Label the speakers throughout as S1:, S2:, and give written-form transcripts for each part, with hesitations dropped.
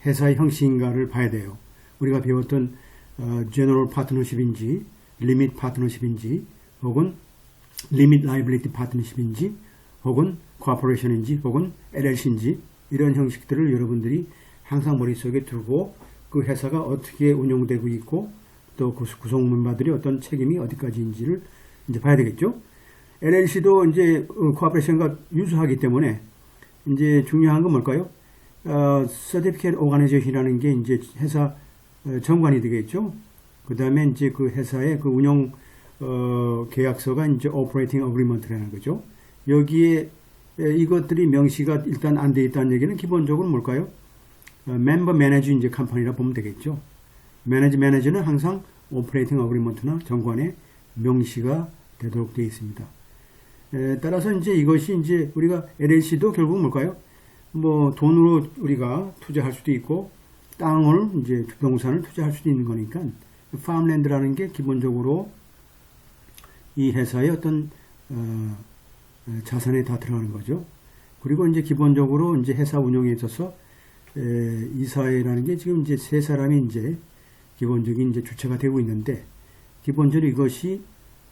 S1: 회사의 형식인가를 봐야 돼요. 우리가 배웠던 제너럴 파트너십인지 리밋 파트너십인지 혹은 리밋 라이빌리티 파트너십인지 혹은 코퍼레이션인지 혹은 LLC인지 이런 형식들을 여러분들이 항상 머릿속에 두고 그 회사가 어떻게 운영되고 있고 또 그 구성 멤버들이 어떤 책임이 어디까지인지를 이제 봐야 되겠죠. LLC도 이제 코퍼레이션과 유사하기 때문에 이제 중요한 건 뭘까요? Certificate Organization이라는 게 이제 회사 정관이 되겠죠. 그 다음에 이제 그 회사의 그 운영 계약서가 이제 Operating Agreement라는 거죠. 여기에 이것들이 명시가 일단 안 돼 있다는 얘기는 기본적으로 뭘까요? 멤버 매니저 이제 컴퍼니라 보면 되겠죠. 매니저는 항상 Operating Agreement나 정관에 명시가 되도록 되어 있습니다. 따라서 이제 이것이 이제 우리가 LLC도 결국 뭘까요? 뭐 돈으로 우리가 투자할 수도 있고 땅을 이제 부동산을 투자할 수도 있는 거니까 팜랜드라는 게 기본적으로 이 회사의 어떤 자산에 다 들어가는 거죠. 그리고 이제 기본적으로 이제 회사 운영에 있어서 이사회라는 게 지금 이제 세 사람이 이제 기본적인 이제 주체가 되고 있는데 기본적으로 이것이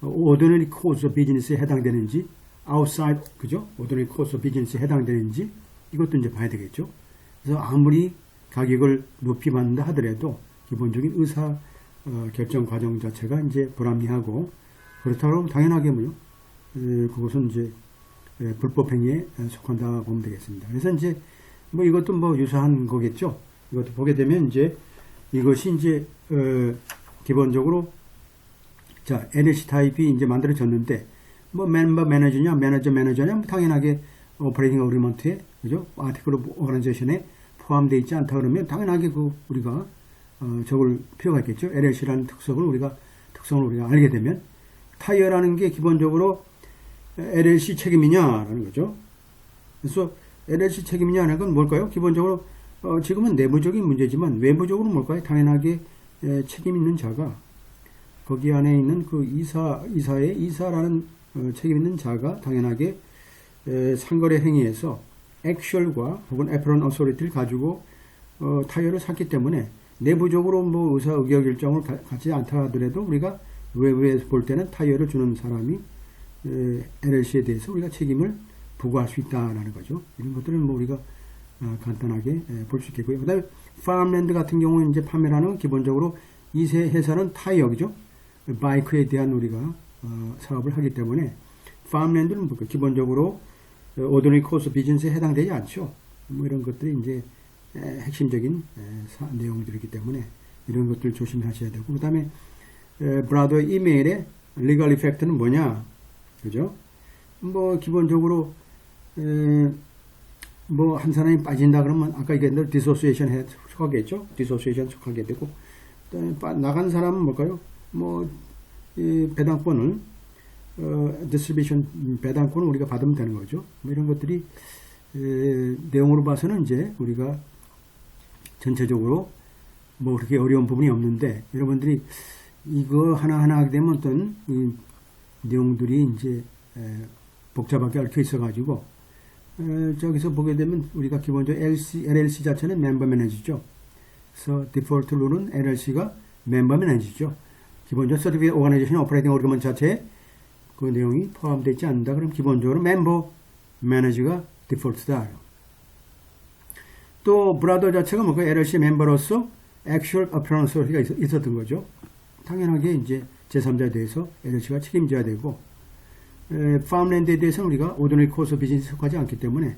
S1: ordinary course of business에 해당되는지 outside 그죠? ordinary course of business에 해당되는지 이것도 이제 봐야 되겠죠. 그래서 아무리 가격을 높이 받는다 하더라도 기본적인 의사 결정 과정 자체가 이제 불합리하고 그렇다고 당연하게 뭐요? 그것은 이제 불법 행위에 속한다 보면 되겠습니다. 그래서 이제 뭐 이것도 뭐 유사한 거겠죠. 이것도 보게 되면 이제 이것이 이제 기본적으로 자 LLC 타입이 이제 만들어졌는데 뭐 멤버 매니저냐 매니저냐 당연하게 오퍼레이팅 어그리먼트에 그죠? 아티클 오거나이제이션에 포함되어 있지 않다 그러면 당연하게 그 우리가 적을 필요가 있겠죠. LLC라는 특성을 우리가 알게 되면 타이어라는 게 기본적으로 LLC 책임이냐라는 거죠. 그래서 LLC 책임이냐는 건 뭘까요? 기본적으로 지금은 내부적인 문제지만 외부적으로 뭘까요? 당연하게 책임 있는 자가 거기 안에 있는 그 이사라는 책임 있는 자가 당연하게 상거래 행위에서 액츄얼과 혹은 애프런 어소리티를 가지고 타이어를 샀기 때문에 내부적으로 뭐 의사 의결 결정을 갖지 않다 하더라도 우리가 외부에서 볼 때는 타이어를 주는 사람이 LLC에 대해서 우리가 책임을 부과할 수 있다라는 거죠. 이런 것들은 뭐 우리가 간단하게 볼 수 있겠고요. 그 다음에 팜랜드 같은 경우는 이제 판매라는 건 기본적으로 이 세 회사는 타이어 그죠? 바이크에 대한 우리가 사업을 하기 때문에 팜랜드는 뭐 기본적으로 오더니 코스 비즈니스에 해당되지 않죠. 뭐 이런 것들이 이제 핵심적인 내용들이기 때문에 이런 것들 조심하셔야 되고 그 다음에 브라더의 이메일의 리걸 이펙트는 뭐냐 그죠? 뭐 기본적으로 뭐 한 사람이 빠진다 그러면 아까 얘기한 대로 디소시에이션에 속하겠죠? 디소시에이션 속하게 되고 나간 사람은 뭘까요? 뭐 이 배당권을 디스트리뷰션 배당권을 우리가 받으면 되는 거죠. 뭐 이런 것들이 내용으로 봐서는 이제 우리가 전체적으로 뭐 그렇게 어려운 부분이 없는데 여러분들이 이거 하나하나 하게 되면 어떤 이 내용들이 이제 복잡하게 얽혀 있어 가지고 저기서 보게 되면 우리가 기본적으로 LLC 자체는 멤버 매니저죠. 그래서 디폴트 룰은 LLC가 멤버 매니저죠. 기본적으로 서티피케이트 오거나이제이션 오퍼레이팅 어그리먼트 자체에 그 내용이 포함되어 있지 않는다. 그럼 기본적으로 멤버 매니저가 디폴트다. 또 브라더 자체가 뭐 그 LLC 멤버로서 액츄얼 어피어런스가 있었던 거죠. 당연하게 이제 제3자에 대해서 LLC가 책임져야 되고 팜랜드에 대해서는 우리가 오더너리 코스 비즈니스에 속하지 않기 때문에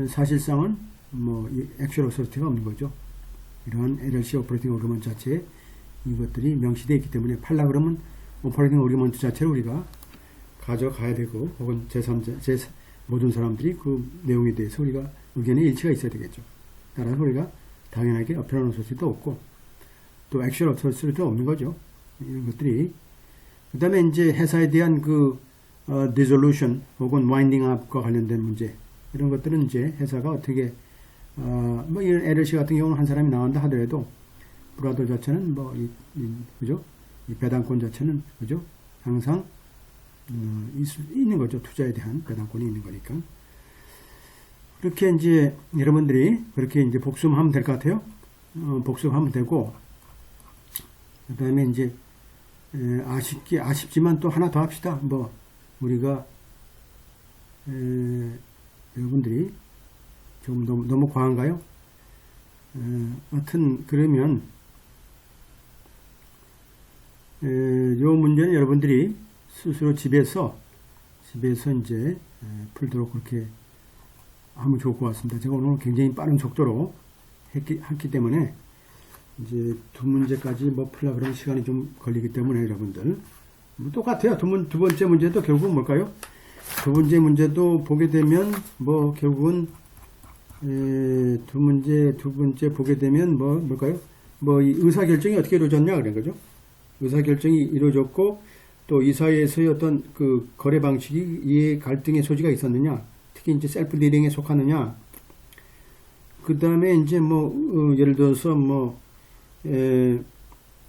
S1: 사실상은 뭐 액츄얼 어서리티가 없는 거죠. 이러한 LLC 오퍼레이팅 어그리먼트 자체에 이것들이 명시되어 있기 때문에 팔라 그러면 오퍼레이팅 어그리먼트 자체를 우리가 가져가야 되고 혹은 제3자 모든 사람들이 그 내용에 대해서 우리가 의견의 일치가 있어야 되겠죠. 따라서 우리가 당연하게 어피어런 어서리티도 없고 또 액츄얼 어서리티도 없는 거죠. 이런 것들이 그 다음에 이제 회사에 대한 그 dissolution 혹은 winding up과 관련된 문제 이런 것들은 이제 회사가 어떻게 뭐 이런 LLC 같은 경우는 한 사람이 나간다 하더라도 브라더 자체는 뭐 그죠? 이 배당권 자체는 그죠? 항상 있는 거죠. 투자에 대한 배당권이 있는 거니까. 그렇게 이제 여러분들이 그렇게 이제 복습하면 될 것 같아요. 복습하면 되고, 그 다음에 이제 아쉽지만 또 하나 더 합시다. 뭐 우리가 여러분들이 좀 너무 과한가요? 하여튼 그러면 요 문제는 여러분들이 스스로 집에서 이제 풀도록 그렇게 하면 좋을 것 같습니다. 제가 오늘 굉장히 빠른 속도로 했기 때문에 이제 두 문제까지 뭐 풀라 그런 시간이 좀 걸리기 때문에 여러분들 뭐 똑같아요. 두 번째 문제도 결국은 뭘까요? 두 번째 문제도 보게 되면 뭐 결국은 두 번째 보게 되면 뭘까요? 뭐 이 의사결정이 어떻게 이루어졌냐 그런 거죠. 의사결정이 이루어졌고 또 이 사이에서의 어떤 그 거래 방식이 이해 갈등의 소지가 있었느냐, 특히 이제 셀프 리딩에 속하느냐, 그 다음에 이제 뭐 예를 들어서 뭐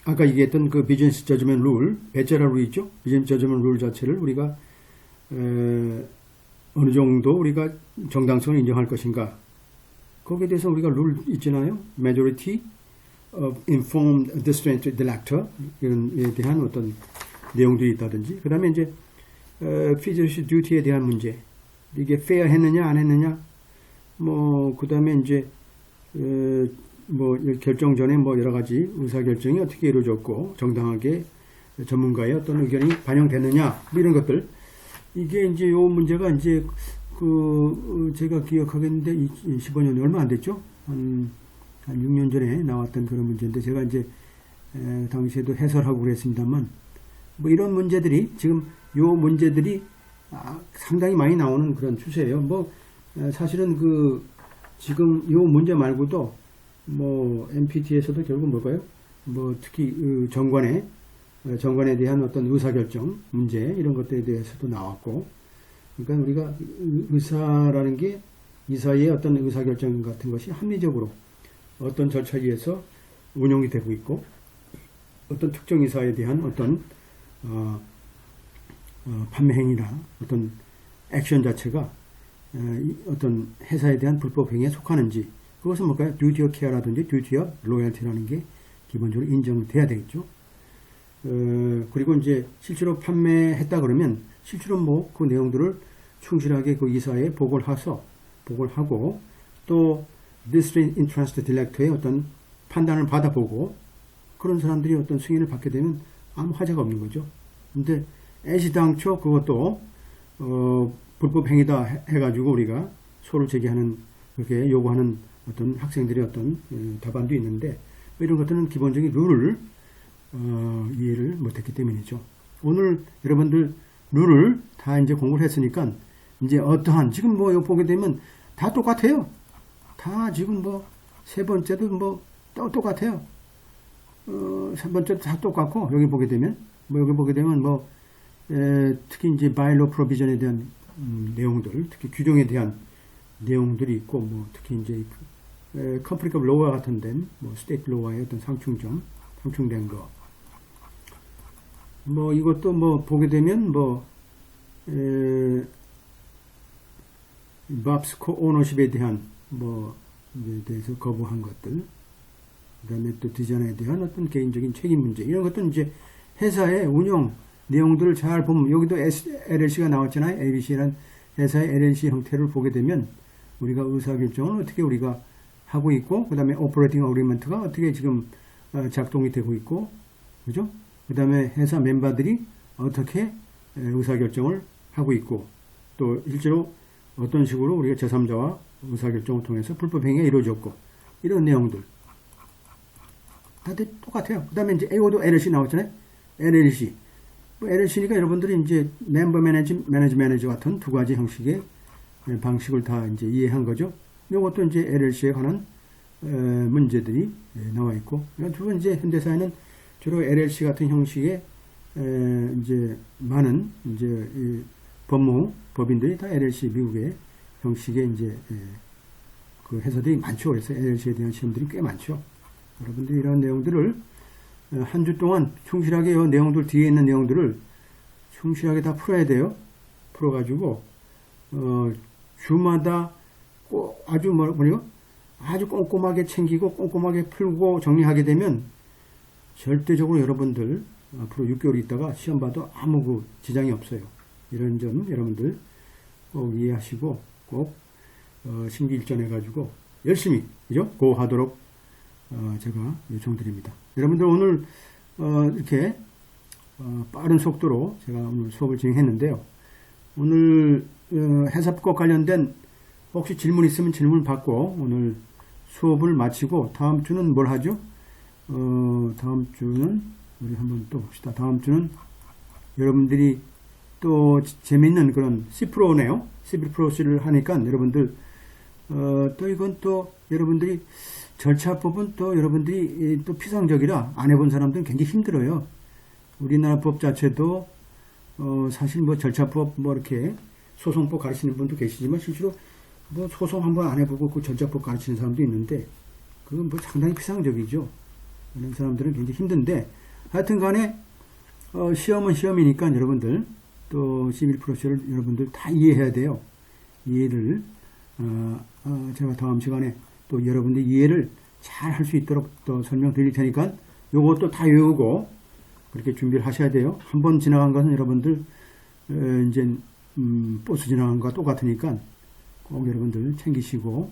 S1: 아까 얘기했던 그 비즈니스 저지먼트 룰, 베체라 룰 있죠? 비즈니스 저지먼트 룰 자체를 우리가 어느 정도 우리가 정당성을 인정할 것인가, 거기에 대해서 우리가 룰 있잖아요. Majority of Informed District Elector 이런에 대한 어떤 내용들이 있다든지, 그 다음에 이제 fiduciary duty에 대한 문제, 이게 fair 했느냐 안 했느냐, 뭐 그 다음에 이제 뭐 결정 전에 뭐 여러 가지 의사 결정이 어떻게 이루어졌고 정당하게 전문가의 어떤 의견이 반영됐느냐, 뭐 이런 것들. 이게 이제 요 문제가 이제 그 제가 기억하겠는데 15년이 얼마 안 됐죠? 한 6년 전에 나왔던 그런 문제인데, 제가 이제 당시에도 해설하고 그랬습니다만, 뭐 이런 문제들이 지금 요 문제들이 상당히 많이 나오는 그런 추세예요. 뭐 사실은 그 지금 요 문제 말고도 뭐 MPT에서도 결국 뭘까요? 뭐 특히 그 정관에 대한 어떤 의사결정 문제 이런 것들에 대해서도 나왔고, 그러니까 우리가 의사라는 게 이 사이에 어떤 의사결정 같은 것이 합리적으로 어떤 절차에 의해서 운영이 되고 있고, 어떤 특정 의사에 대한 어떤 판매 행위나 어떤 액션 자체가 어떤 회사에 대한 불법 행위에 속하는지, 그것은 뭘까요? 듀티 오브 케어라든지 듀티 오브 로열티라는 게 기본적으로 인정돼야 되겠죠. 그리고 이제 실제로 판매했다 그러면 실제로 뭐 그 내용들을 충실하게 그 이사에 보고를 하고, 또 District Interest Director의 어떤 판단을 받아보고, 그런 사람들이 어떤 승인을 받게 되면 아무 화제가 없는 거죠. 근데 애시당초 그것도 불법 행위다 해가지고 우리가 소를 제기하는, 그렇게 요구하는 어떤 학생들의 어떤 답안도 있는데, 이런 것들은 기본적인 룰을 이해를 못했기 때문이죠. 오늘 여러분들 룰을 다 이제 공부를 했으니까 이제 어떠한, 지금 뭐 이거 보게 되면 다 똑같아요. 다 지금 뭐 세 번째도 뭐 똑같아요. 세 번째도 다 똑같고, 여기 보게 되면 뭐 특히 이제 바이로 프로비전에 대한 내용들, 특히 규정에 대한 내용들이 있고, 뭐 특히 이제 conflict of law와 같은 데는 뭐 state law와의 어떤 상충된 거, 뭐 이것도 뭐 보게 되면 뭐 babs co-ownership에 대한 뭐에 대해서 거부한 것들, 그다음에 또 디자인에 대한 어떤 개인적인 책임 문제, 이런 것들은 이제 회사의 운영 내용들을 잘 보면, 여기도 LLC가 나왔잖아요. ABC라는 회사의 LLC 형태를 보게 되면 우리가 의사결정을 어떻게 우리가 하고 있고, 그 다음에 오퍼레이팅 어그리먼트가 어떻게 지금 작동이 되고 있고, 그죠? 그 다음에 회사 멤버들이 어떻게 의사결정을 하고 있고, 또 실제로 어떤 식으로 우리가 제3자와 의사결정을 통해서 불법행위가 이루어졌고, 이런 내용들 다들 똑같아요. 그 다음에 이제 AO도 LLC 나왔잖아요. LLC. LLC니까 여러분들이 이제 멤버 매니저 같은 두 가지 형식의 방식을 다 이제 이해한 거죠. 이것도 이제 LLC에 관한 문제들이 나와 있고, 주로 이제 현대사회는 주로 LLC 같은 형식의 이제 많은 이제 법인들이 다 LLC 미국의 형식의 이제 그 회사들이 많죠. 그래서 LLC에 대한 시험들이 꽤 많죠. 여러분들이 이런 내용들을 한 주 동안 충실하게 이 내용들, 뒤에 있는 내용들을 충실하게 다 풀어야 돼요. 풀어가지고 주마다 아주 뭐래요? 아주 꼼꼼하게 챙기고 꼼꼼하게 풀고 정리하게 되면 절대적으로 여러분들 앞으로 6개월 있다가 시험 봐도 아무 그 지장이 없어요. 이런 점 여러분들 꼭 이해하시고 꼭 심기일전해가지고 열심히 그죠? 고하도록 제가 요청드립니다. 여러분들 오늘 이렇게 빠른 속도로 제가 오늘 수업을 진행했는데요. 오늘 해석과 관련된 혹시 질문 있으면 질문 받고 오늘 수업을 마치고 다음 주는 뭘 하죠? 다음 주는 우리 한번 또 봅시다. 다음 주는 여러분들이 또 재밌는 그런 C프로네요. C프로를 하니까 여러분들 또 이건 또 여러분들이 절차법은 또 여러분들이 또 피상적이라 안 해본 사람들은 굉장히 힘들어요. 우리나라 법 자체도 사실 뭐 절차법 뭐 이렇게 소송법 가르치는 분도 계시지만 실제로 뭐 소송 한번 안 해보고 그 절차법 가르치는 사람도 있는데 그건 뭐 상당히 피상적이죠. 그런 사람들은 굉장히 힘든데 하여튼 간에 시험은 시험이니까 여러분들 또 11%를 여러분들 다 이해해야 돼요. 이해를 제가 다음 시간에 또 여러분들 이해를 잘 할 수 있도록 또 설명드릴 테니까 요것도 다 외우고 그렇게 준비를 하셔야 돼요. 한번 지나간 것은 여러분들 이제 버스 지나간 것과 똑같으니까 꼭 여러분들 챙기시고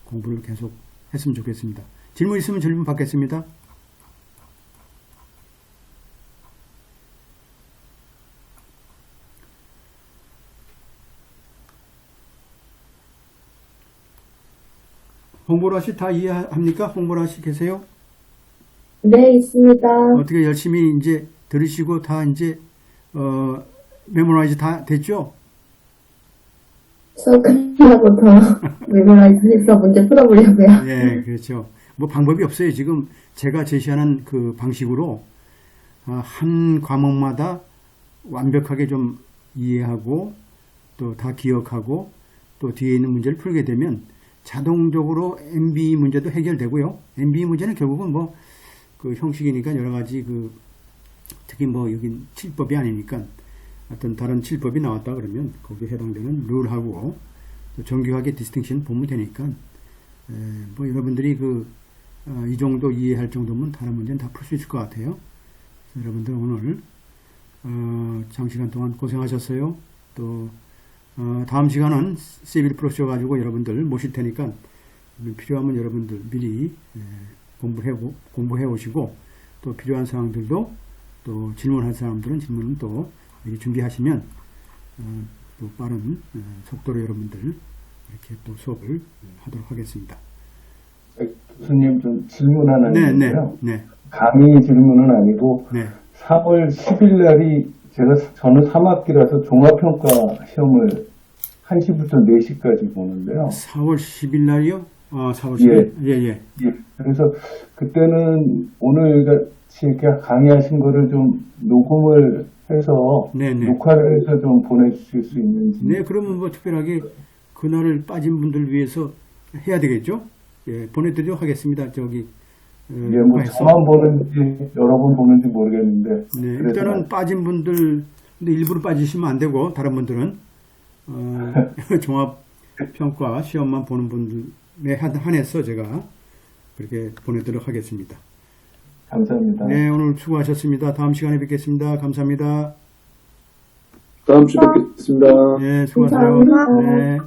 S1: 공부를 계속 했으면 좋겠습니다. 질문 있으면 질문 받겠습니다. 홍보라 씨 다 이해합니까? 홍보라 씨 계세요?
S2: 네, 있습니다.
S1: 어떻게 열심히 이제 들으시고 다 이제 메모라이즈 다 됐죠?
S2: 수업 끝나고 더 메모라이즈 해서 문제 풀어보려고요.
S1: 네, 그렇죠. 뭐 방법이 없어요. 지금 제가 제시하는 그 방식으로 한 과목마다 완벽하게 좀 이해하고 또 다 기억하고 또 뒤에 있는 문제를 풀게 되면 자동적으로 MB 문제도 해결되고요. MB 문제는 결국은 뭐 그 형식이니까 여러 가지 그 특히 뭐 여긴 칠법이 아니니까 어떤 다른 칠법이 나왔다 그러면 거기에 해당되는 룰하고 또 정교하게 디스팅션 보면 되니까 뭐 여러분들이 그 이 정도 이해할 정도면 다른 문제는 다 풀 수 있을 것 같아요. 여러분들 오늘 장시간 동안 고생하셨어요. 또 다음 시간은 C11 프로쇼 가지고 여러분들 모실 테니까 필요하면 여러분들 미리 공부해 오시고 또 필요한 사항들도 또 질문할 사람들은 질문은 또 미리 준비하시면 또 빠른 속도로 여러분들 이렇게 또 수업을 하도록 하겠습니다.
S3: 교수님 좀 질문 하나 있는데요.
S1: 네.
S3: 강의 질문은 아니고
S1: 네.
S3: 3월 10일 날이 저는 3학기라서 종합평가 시험을 1시부터 4시까지 보는데요.
S1: 4월 10일 날이요? 4월 10일? 예.
S3: 그래서 그때는 오늘 같이 이렇게 강의하신 거를 좀 녹음을 해서 녹화를 해서 좀 보내주실 수 있는지.
S1: 네, 그러면 뭐 특별하게 그날을 빠진 분들 위해서 해야 되겠죠? 예, 보내드리도록 하겠습니다. 저기.
S3: 예, 뭐 저만 보는지 여러 번 보는지 모르겠는데.
S1: 네, 일단은 빠진 분들, 근데 일부러 빠지시면 안 되고 다른 분들은 종합평가 시험만 보는 분들에 한해서 제가 그렇게 보내도록 하겠습니다.
S3: 감사합니다.
S1: 네, 오늘 수고하셨습니다. 다음 시간에 뵙겠습니다. 감사합니다.
S4: 다음 주에 뵙겠습니다.
S1: 네, 수고하세요.
S2: 감사합니다.
S1: 네.